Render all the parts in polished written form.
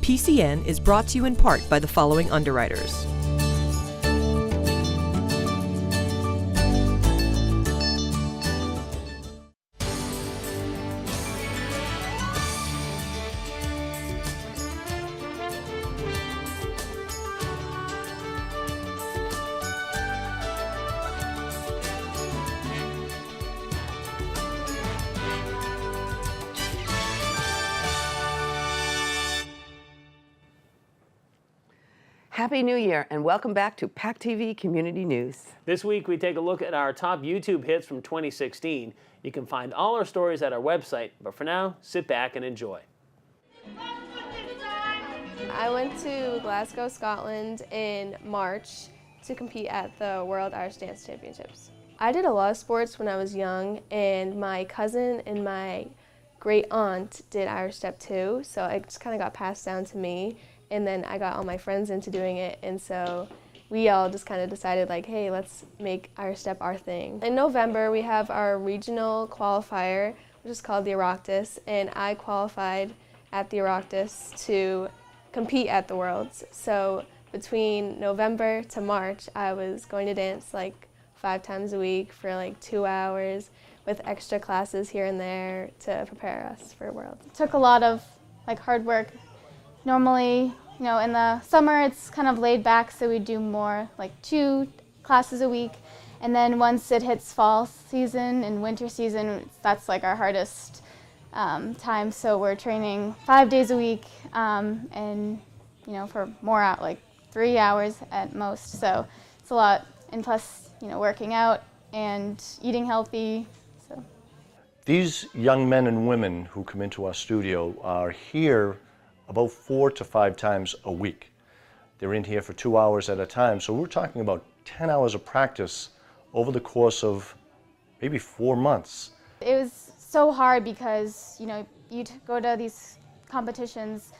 PCN is brought to you in part by the following underwriters. Happy New Year and welcome back to PACTV Community News. This week we take a look at our top YouTube hits from 2016. You can find all our stories at our website, but for now, sit back and enjoy. I went to Glasgow, Scotland in March to compete at the World Irish Dance Championships. I did a lot of sports when I was young, and my cousin and my great aunt did Irish step too, so it just kind of got passed down to me. And then I got all my friends into doing it, and so we all just kind of decided like, hey, let's make Irish step our thing. In November, we have our regional qualifier, which is called the Oireachtas, and I qualified at the Oireachtas to compete at the Worlds. So between November to March, I was going to dance like 5 times a week for like 2 hours with extra classes here and there to prepare us for Worlds. It took a lot of like hard work. Normally, in the summer it's kind of laid back, so we do more like 2 classes a week. And then once it hits fall season and winter season, that's like our hardest time. So we're training 5 days a week, and for more out like 3 hours at most. So it's a lot, and plus working out and eating healthy. So these young men and women who come into our studio are here about 4 to 5 times a week. They're in here for 2 hours at a time, so we're talking about 10 hours of practice over the course of maybe 4 months. It was so hard because you'd go to these competitions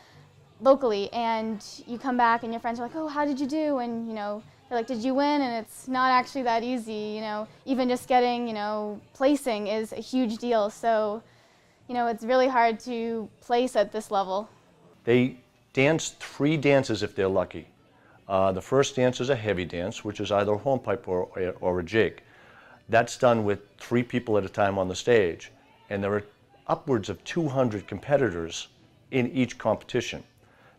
locally and you come back and your friends are like, oh, how did you do? And they're like, did you win? And it's not actually that easy. Even just getting placing is a huge deal. So it's really hard to place at this level. They dance 3 dances if they're lucky. The first dance is a heavy dance, which is either a hornpipe or a jig. That's done with 3 people at a time on the stage, and there are upwards of 200 competitors in each competition.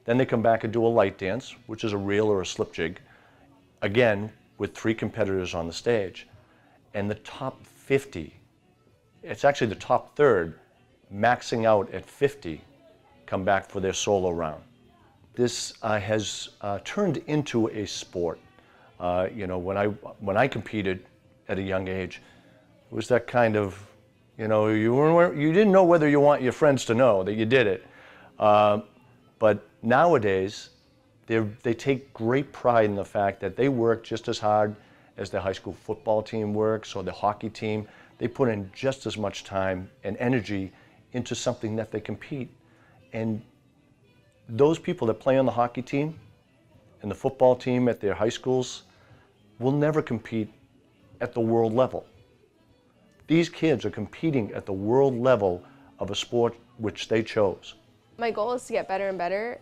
Then they come back and do a light dance, which is a reel or a slip jig, again with 3 competitors on the stage. And the top 50, it's actually the top third, maxing out at 50, come back for their solo round. This has turned into a sport. When I competed at a young age, it was that kind of, you didn't know whether you want your friends to know that you did it. But nowadays, they take great pride in the fact that they work just as hard as the high school football team works or the hockey team. They put in just as much time and energy into something that they compete. And those people that play on the hockey team and the football team at their high schools will never compete at the world level. These kids are competing at the world level of a sport which they chose. My goal is to get better and better.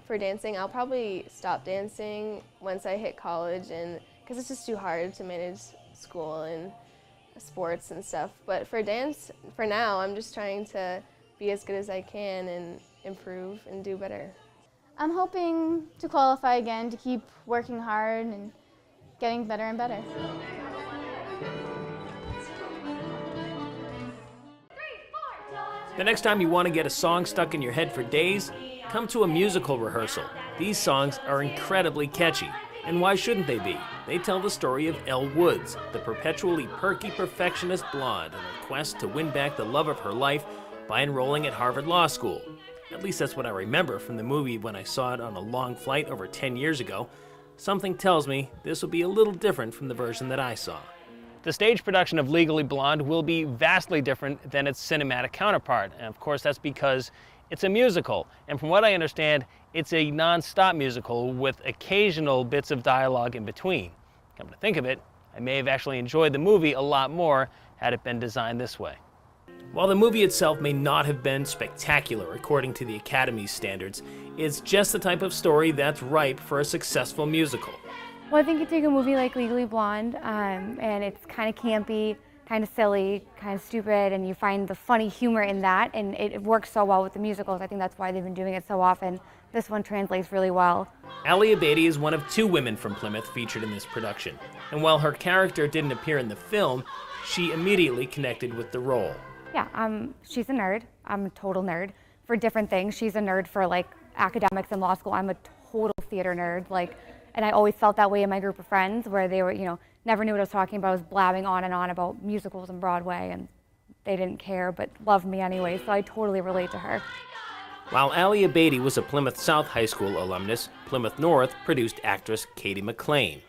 For dancing, I'll probably stop dancing once I hit college, and because it's just too hard to manage school and sports and stuff. But for dance, for now, I'm just trying to be as good as I can and improve and do better. I'm hoping to qualify again, to keep working hard and getting better and better. The next time you want to get a song stuck in your head for days, come to a musical rehearsal. These songs are incredibly catchy. And why shouldn't they be? They tell the story of Elle Woods, the perpetually perky perfectionist blonde on a quest to win back the love of her life by enrolling at Harvard Law School. At least that's what I remember from the movie when I saw it on a long flight over 10 years ago. Something tells me this will be a little different from the version that I saw. The stage production of Legally Blonde will be vastly different than its cinematic counterpart, and of course that's because it's a musical, and from what I understand, it's a non-stop musical with occasional bits of dialogue in between. Come to think of it, I may have actually enjoyed the movie a lot more had it been designed this way. While the movie itself may not have been spectacular according to the Academy's standards, it's just the type of story that's ripe for a successful musical. Well, I think you take a movie like Legally Blonde, and it's kind of campy, kind of silly, kind of stupid, and you find the funny humor in that, and it works so well with the musicals. I think that's why they've been doing it so often. This one translates really well. Ali Abedi is one of 2 women from Plymouth featured in this production, and while her character didn't appear in the film, she immediately connected with the role. Yeah, she's a nerd. I'm a total nerd for different things. She's a nerd for like academics and law school. I'm a total theater nerd, and I always felt that way in my group of friends where they were, never knew what I was talking about. I was blabbing on and on about musicals and Broadway, and they didn't care, but loved me anyway, so I totally relate to her. While Ali Abedi was a Plymouth South High School alumnus, Plymouth North produced actress Katie McLean.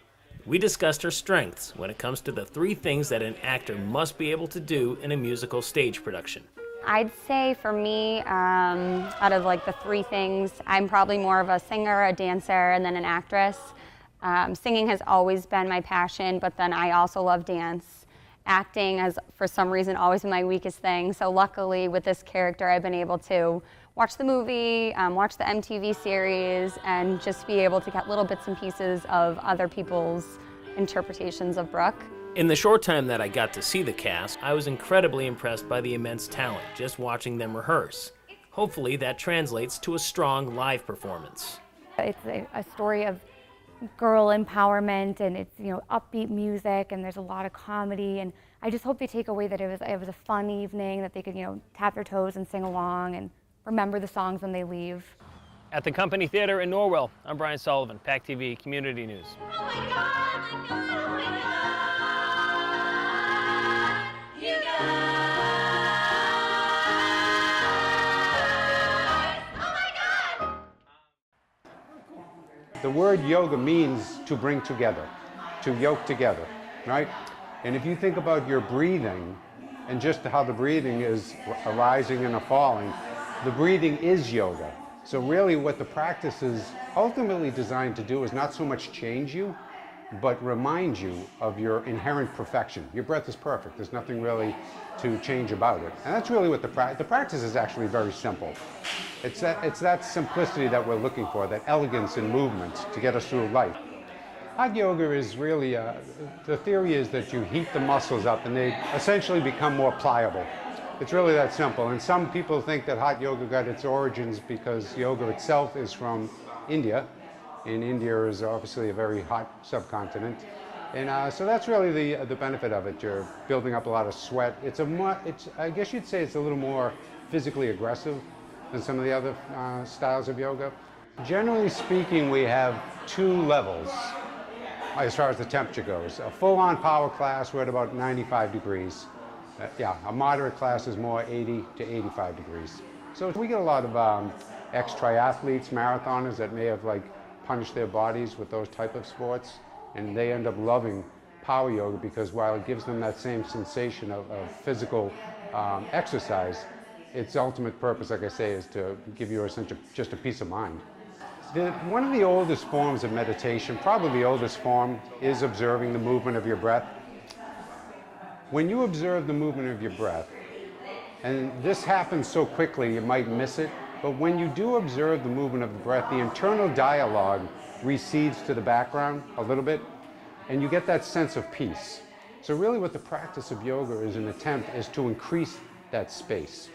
We discussed her strengths when it comes to the 3 things that an actor must be able to do in a musical stage production. I'd say for me, out of like the 3 things, I'm probably more of a singer, a dancer, and then an actress. Singing has always been my passion, but then I also love dance. Acting has, for some reason, always been my weakest thing. So luckily, with this character, I've been able to watch the movie, watch the MTV series, and just be able to get little bits and pieces of other people's interpretations of Brooke. In the short time that I got to see the cast, I was incredibly impressed by the immense talent just watching them rehearse. Hopefully that translates to a strong live performance. It's a story of girl empowerment, and it's upbeat music, and there's a lot of comedy, and I just hope they take away that it was a fun evening, that they could tap their toes and sing along and remember the songs when they leave. At the Company Theater in Norwell, I'm Brian Sullivan, PACTV Community News. The word yoga means to bring together, to yoke together, right? And if you think about your breathing and just how the breathing is arising and a falling, the breathing is yoga. So really what the practice is ultimately designed to do is not so much change you, but remind you of your inherent perfection. Your breath is perfect. There's nothing really to change about it. And that's really what the practice is actually very simple. It's that simplicity that we're looking for, that elegance in movement to get us through life. Hot yoga is really, the theory is that you heat the muscles up and they essentially become more pliable. It's really that simple. And some people think that hot yoga got its origins because yoga itself is from India. And India is obviously a very hot subcontinent. And so that's really the benefit of it. You're building up a lot of sweat. I guess you'd say it's a little more physically aggressive than some of the other styles of yoga. Generally speaking, we have 2 levels as far as the temperature goes. A full-on power class, we're at about 95 degrees. A moderate class is more 80 to 85 degrees. So we get a lot of ex-triathletes, marathoners that may have punished their bodies with those type of sports, and they end up loving power yoga because while it gives them that same sensation of physical exercise, its ultimate purpose, like I say, is to give you just a peace of mind. One of the oldest forms of meditation, probably the oldest form, is observing the movement of your breath. When you observe the movement of your breath, and this happens so quickly you might miss it, but when you do observe the movement of the breath, the internal dialogue recedes to the background a little bit, and you get that sense of peace. So really what the practice of yoga is an attempt is to increase that space.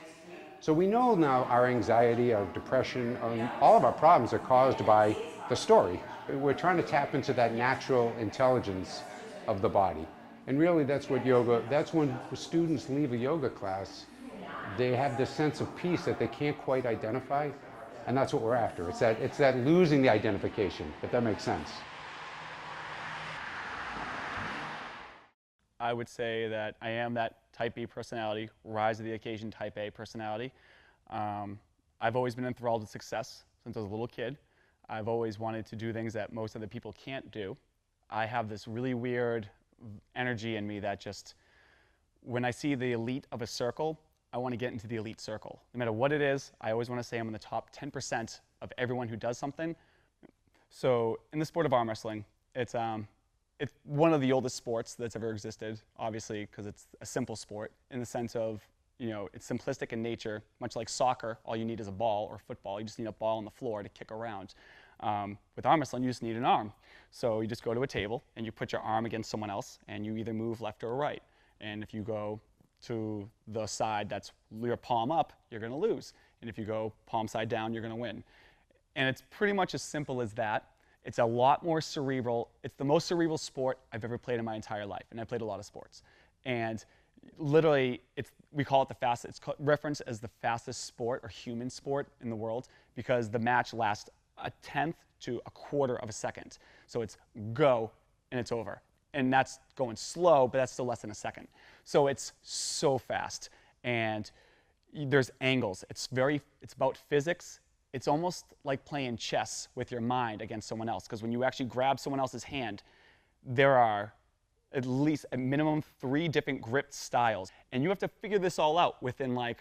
So we know now our anxiety, our depression, all of our problems are caused by the story. We're trying to tap into that natural intelligence of the body. And really that's when students leave a yoga class, they have this sense of peace that they can't quite identify, and that's what we're after. It's that losing the identification, if that makes sense. I would say that I am that type B personality, rise to the occasion type A personality. I've always been enthralled with success since I was a little kid. I've always wanted to do things that most other people can't do. I have this really weird energy in me that just, when I see the elite of a circle, I want to get into the elite circle. No matter what it is, I always want to say I'm in the top 10% of everyone who does something. So in the sport of arm wrestling, it's one of the oldest sports that's ever existed, obviously, because it's a simple sport in the sense of, it's simplistic in nature, much like soccer. All you need is a ball, or football. You just need a ball on the floor to kick around. With arm wrestling, you just need an arm. So you just go to a table and you put your arm against someone else, and you either move left or right. And if you go to the side that's your palm up, you're going to lose. And if you go palm side down, you're going to win. And it's pretty much as simple as that. It's a lot more cerebral. It's the most cerebral sport I've ever played in my entire life, and I played a lot of sports. And literally, we call it the fastest. It's referenced as the fastest sport or human sport in the world because the match lasts a tenth to a quarter of a second. So it's go and it's over. And that's going slow, but that's still less than a second. So it's so fast. And there's angles. It's about physics. It's almost like playing chess with your mind against someone else, because when you actually grab someone else's hand, there are at least a minimum 3 different grip styles. And you have to figure this all out within like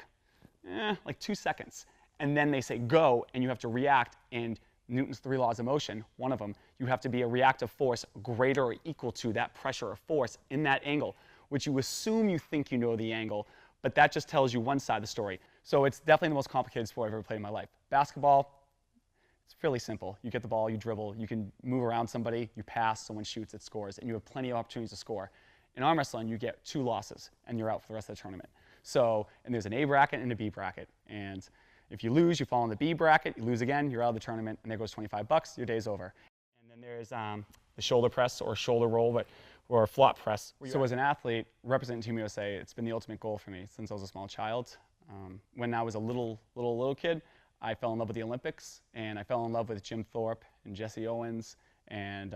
2 seconds. And then they say go, and you have to react. And Newton's 3 laws of motion, one of them, you have to be a reactive force greater or equal to that pressure or force in that angle, which you assume you think you know the angle, but that just tells you one side of the story. So it's definitely the most complicated sport I've ever played in my life. Basketball, it's fairly simple. You get the ball, you dribble, you can move around somebody, you pass, someone shoots, it scores, and you have plenty of opportunities to score. In arm wrestling, you get 2 losses, and you're out for the rest of the tournament. So, and there's an A bracket and a B bracket. And if you lose, you fall in the B bracket, you lose again, you're out of the tournament, and there goes $25, your day's over. And then there's the shoulder press or shoulder roll, or a flop press. So as an athlete, representing Team USA, it's been the ultimate goal for me since I was a small child. When I was a little kid, I fell in love with the Olympics, and I fell in love with Jim Thorpe and Jesse Owens, and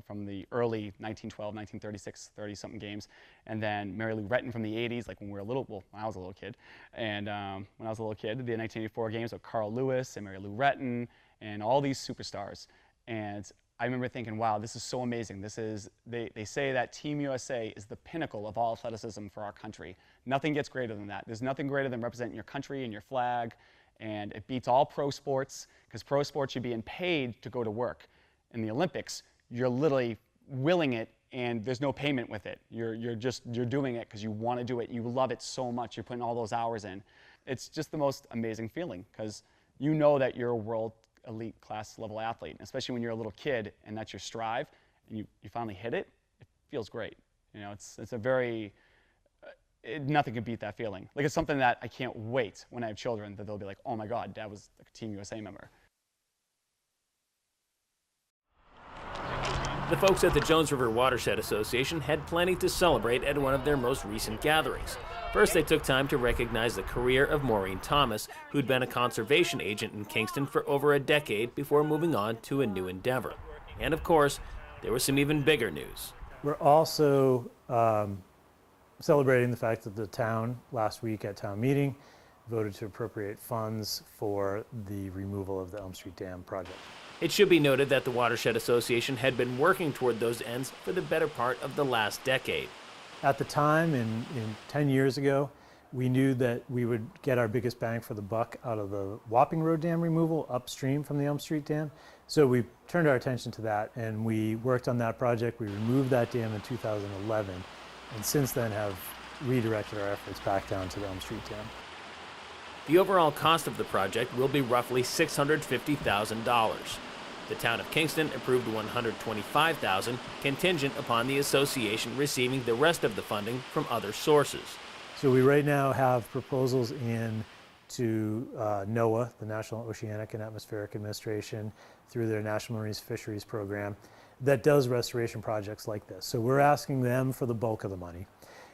from the early 1912, 1936, 30-something games, and then Mary Lou Retton from the 80s, like when we were when I was a little kid, and when I was a little kid, the 1984 games with Carl Lewis and Mary Lou Retton, and all these superstars, and I remember thinking, wow, this is so amazing. They say that Team USA is the pinnacle of all athleticism for our country. Nothing gets greater than that. There's nothing greater than representing your country and your flag, and it beats all pro sports, because pro sports you're being paid to go to work. In the Olympics, you're literally willing it, and there's no payment with it. You're doing it because you want to do it. You love it so much. You're putting all those hours in. It's just the most amazing feeling, because you know that you're a world elite class level athlete, especially when you're a little kid and that's your strive, and you finally hit it. It feels great. It's a very nothing can beat that feeling. Like, it's something that I can't wait when I have children, that they'll be like, oh my God, Dad was a Team USA member. The folks at the Jones River Watershed Association had plenty to celebrate at one of their most recent gatherings. First, they took time to recognize the career of Maureen Thomas, who'd been a conservation agent in Kingston for over a decade before moving on to a new endeavor. And of course, there was some even bigger news. We're also celebrating the fact that the town, last week at town meeting, voted to appropriate funds for the removal of the Elm Street Dam project. It should be noted that the Watershed Association had been working toward those ends for the better part of the last decade. At the time, in 10 years ago, we knew that we would get our biggest bang for the buck out of the Wapping Road Dam removal upstream from the Elm Street Dam. So we turned our attention to that, and we worked on that project. We removed that dam in 2011, and since then have redirected our efforts back down to the Elm Street Dam. The overall cost of the project will be roughly $650,000. The town of Kingston approved $125,000, contingent upon the association receiving the rest of the funding from other sources. So we right now have proposals in to NOAA, the National Oceanic and Atmospheric Administration, through their National Marine Fisheries Program, that does restoration projects like this. So we're asking them for the bulk of the money.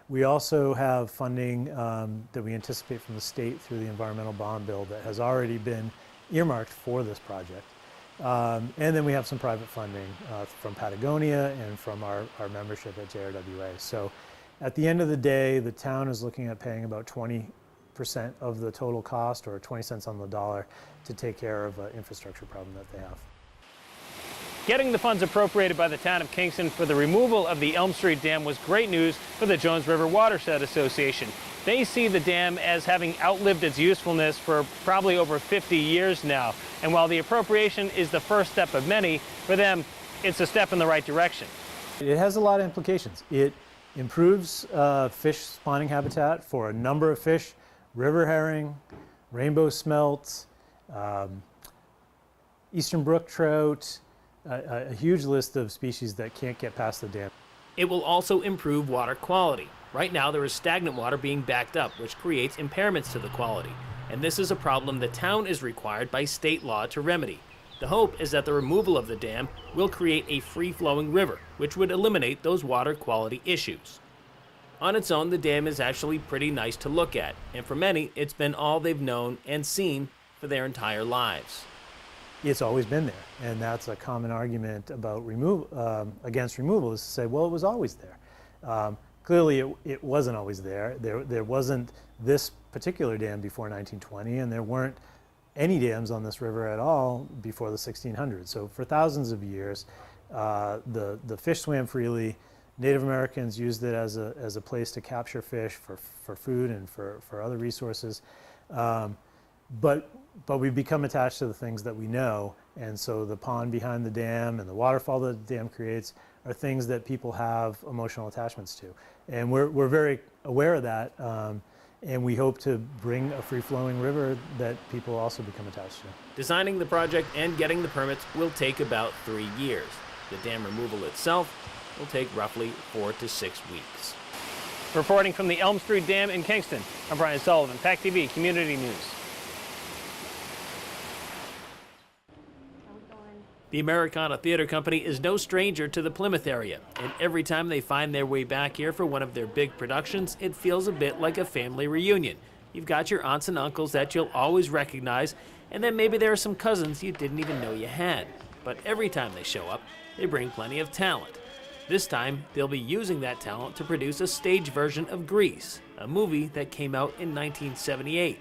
We also have funding that we anticipate from the state through the Environmental Bond Bill that has already been earmarked for this project. And then we have some private funding from Patagonia and from our membership at JRWA. So at the end of the day, the town is looking at paying about 20% of the total cost, or 20 cents on the dollar, to take care of an infrastructure problem that they have. Getting the funds appropriated by the town of Kingston for the removal of the Elm Street Dam was great news for the Jones River Watershed Association. They see the dam as having outlived its usefulness for probably over 50 years now. And while the appropriation is the first step of many, for them, it's a step in the right direction. It has a lot of implications. It improves fish spawning habitat for a number of fish, river herring, rainbow smelt, eastern brook trout, a huge list of species that can't get past the dam. It will also improve water quality. Right now there is stagnant water being backed up, which creates impairments to the quality. And this is a problem the town is required by state law to remedy. The hope is that the removal of the dam will create a free-flowing river, which would eliminate those water quality issues. On its own, the dam is actually pretty nice to look at, and for many, it's been all they've known and seen for their entire lives. It's always been there, and that's a common argument about against removal, is to say, well, it was always there. Clearly, it wasn't always there. There wasn't this particular dam before 1920, and there weren't any dams on this river at all before the 1600s. So for thousands of years, the fish swam freely. Native Americans used it as a place to capture fish for food and for other resources. But we've become attached to the things that we know, and so the pond behind the dam and the waterfall that the dam creates are things that people have emotional attachments to. And we're very aware of that, and we hope to bring a free-flowing river that people also become attached to. Designing the project and getting the permits will take about 3 years. The dam removal itself will take roughly 4 to 6 weeks. Reporting from the Elm Street Dam in Kingston, I'm Brian Sullivan, PACTV Community News. The Americana Theater Company is no stranger to the Plymouth area, and every time they find their way back here for one of their big productions, it feels a bit like a family reunion. You've got your aunts and uncles that you'll always recognize, and then maybe there are some cousins you didn't even know you had. But every time they show up, they bring plenty of talent. This time, they'll be using that talent to produce a stage version of Grease, a movie that came out in 1978,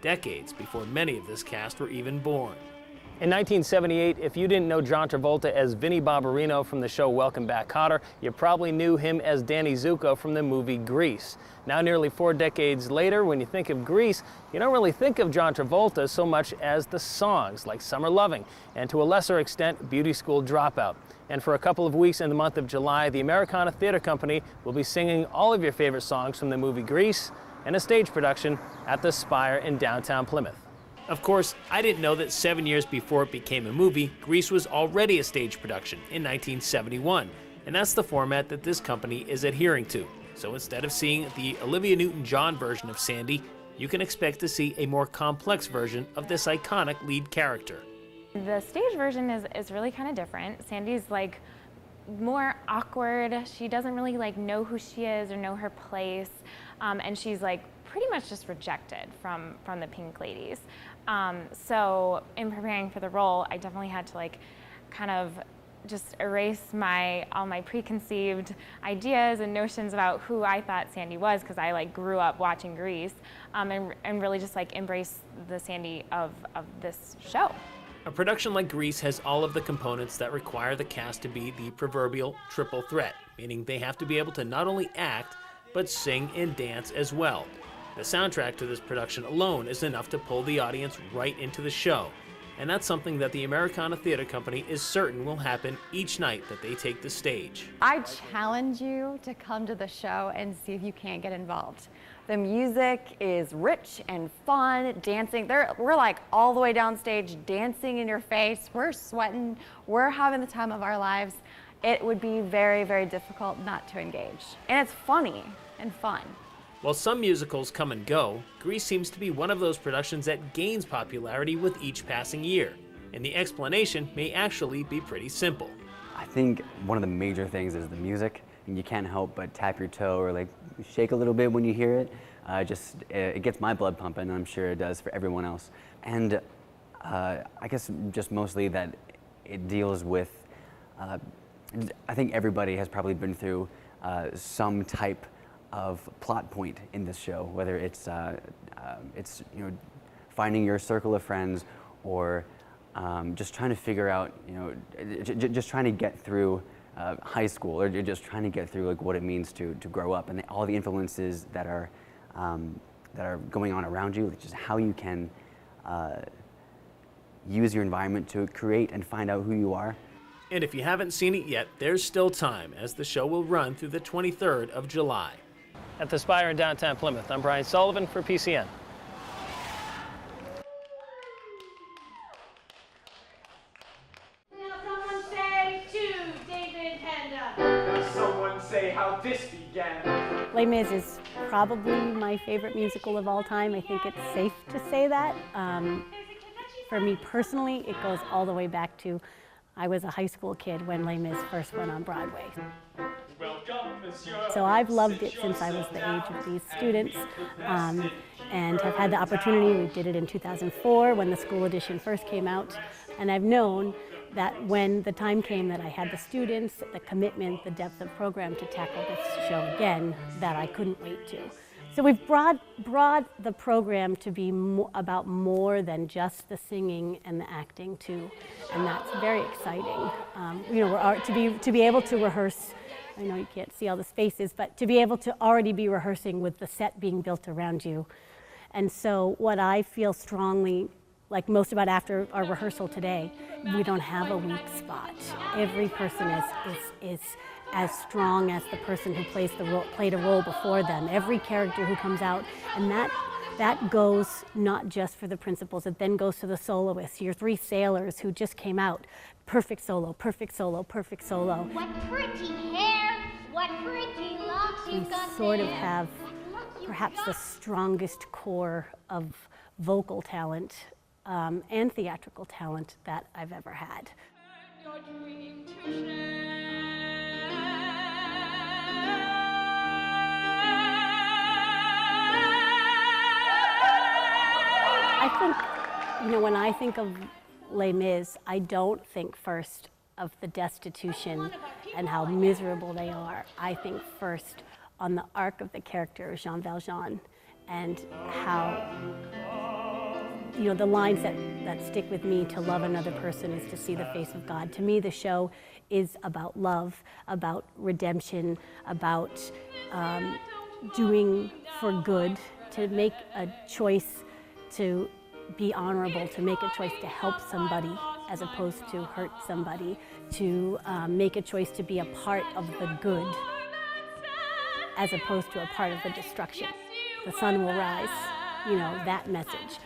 decades before many of this cast were even born. In 1978, if you didn't know John Travolta as Vinnie Barbarino from the show Welcome Back, Kotter, you probably knew him as Danny Zuko from the movie Grease. Now, nearly 4 decades later, when you think of Grease, you don't really think of John Travolta so much as the songs like Summer Loving and, to a lesser extent, Beauty School Dropout. And for a couple of weeks in the month of July, the Americana Theater Company will be singing all of your favorite songs from the movie Grease and a stage production at the Spire in downtown Plymouth. Of course, I didn't know that 7 years before it became a movie, Grease was already a stage production in 1971, and that's the format that this company is adhering to. So instead of seeing the Olivia Newton-John version of Sandy, you can expect to see a more complex version of this iconic lead character. The stage version is really kind of different. Sandy's like more awkward. She doesn't really like know who she is or know her place, and she's like pretty much just rejected from the Pink Ladies. So in preparing for the role, I definitely had to like kind of just erase all my preconceived ideas and notions about who I thought Sandy was, because I like grew up watching Grease, and really just like embrace the Sandy of this show. A production like Grease has all of the components that require the cast to be the proverbial triple threat, meaning they have to be able to not only act, but sing and dance as well. The soundtrack to this production alone is enough to pull the audience right into the show, and that's something that the Americana Theater Company is certain will happen each night that they take the stage. I challenge you to come to the show and see if you can't get involved. The music is rich and fun, dancing. We're like all the way downstage, dancing in your face. We're sweating. We're having the time of our lives. It would be very, very difficult not to engage. And it's funny and fun. While some musicals come and go, Grease seems to be one of those productions that gains popularity with each passing year. And the explanation may actually be pretty simple. I think one of the major things is the music. And you can't help but tap your toe or like shake a little bit when you hear it. It gets my blood pumping, and I'm sure it does for everyone else. And I guess just mostly that it deals with, I think everybody has probably been through some type of plot point in this show, whether it's finding your circle of friends, or just trying to figure out, just trying to get through high school, or you're just trying to get through like what it means to grow up, and all the influences that are going on around you, just how you can use your environment to create and find out who you are. And if you haven't seen it yet, there's still time, as the show will run through the 23rd of July. At the Spire in downtown Plymouth, I'm Brian Sullivan for PCN. Now someone say to David Panda. Now someone say how this began. Les Mis is probably my favorite musical of all time. I think it's safe to say that. For me personally, it goes all the way back to I was a high school kid when Les Mis first went on Broadway. So I've loved it since I was the age of these students, and have had the opportunity. We did it in 2004 when the school edition first came out, and I've known that when the time came that I had the students, the commitment, the depth of program to tackle this show again, that I couldn't wait to. So we've brought the program to be about more than just the singing and the acting too, and that's very exciting. You know, to be able to rehearse. I know you can't see all the spaces, but to be able to already be rehearsing with the set being built around you. And so what I feel strongly like most about after our rehearsal today, we don't have a weak spot. Every person is as strong as the person who played a role before them. Every character who comes out, and that goes not just for the principals, it then goes to the soloists, your 3 sailors who just came out. Perfect solo, perfect solo, perfect solo. What pretty hair, what pretty locks you've got. We sort of have perhaps the strongest core of vocal talent and theatrical talent that I've ever had. I think, you know, when I think of Les Mis, I don't think first of the destitution and how miserable they are. I think first on the arc of the character of Jean Valjean and how, you know, the lines that stick with me: to love another person is to see the face of God. To me, the show is about love, about redemption, about doing for good, to make a choice to be honorable, to make a choice to help somebody as opposed to hurt somebody, to make a choice to be a part of the good as opposed to a part of the destruction. The sun will rise, you know, that message.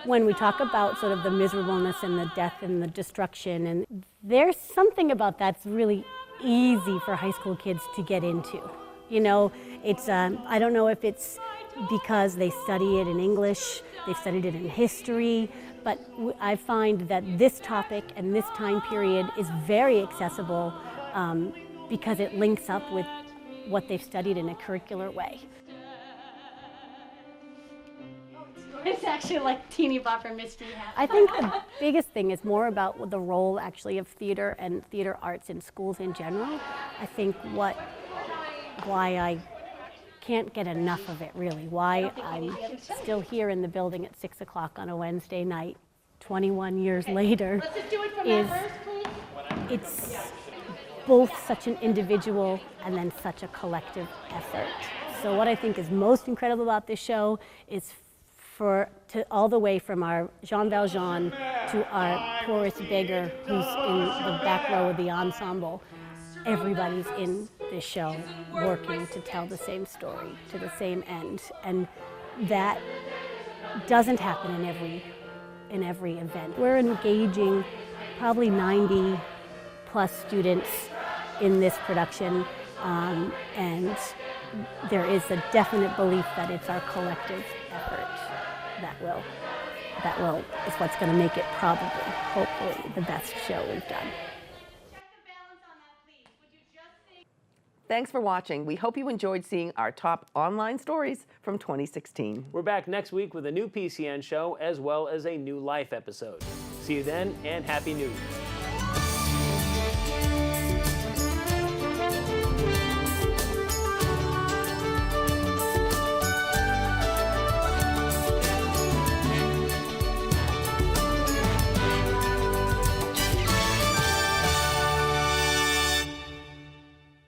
When we talk about sort of the miserableness and the death and the destruction, and there's something about that's really easy for high school kids to get into. You know, it's, I don't know if it's because they study it in English, they've studied it in history, but I find that this topic and this time period is very accessible because it links up with what they've studied in a curricular way. It's actually like teeny bopper mystery hat. I think the biggest thing is more about the role actually of theater and theater arts in schools in general. I think why I can't get enough of it, really, why I'm still here in the building at 6 o'clock on a Wednesday night 21 years later is it's both such an individual and then such a collective effort. So what I think is most incredible about this show is all the way from our Jean Valjean to our poorest beggar who's in the back row of the ensemble. Everybody's in this show working to tell the same story to the same end, and that doesn't happen in every event. We're engaging probably 90 plus students in this production, and there is a definite belief that it's our collective effort that will is what's going to make it probably, hopefully, the best show we've done. Thanks for watching. We hope you enjoyed seeing our top online stories from 2016. We're back next week with a new PCN show as well as a new Life episode. See you then, and Happy New Year.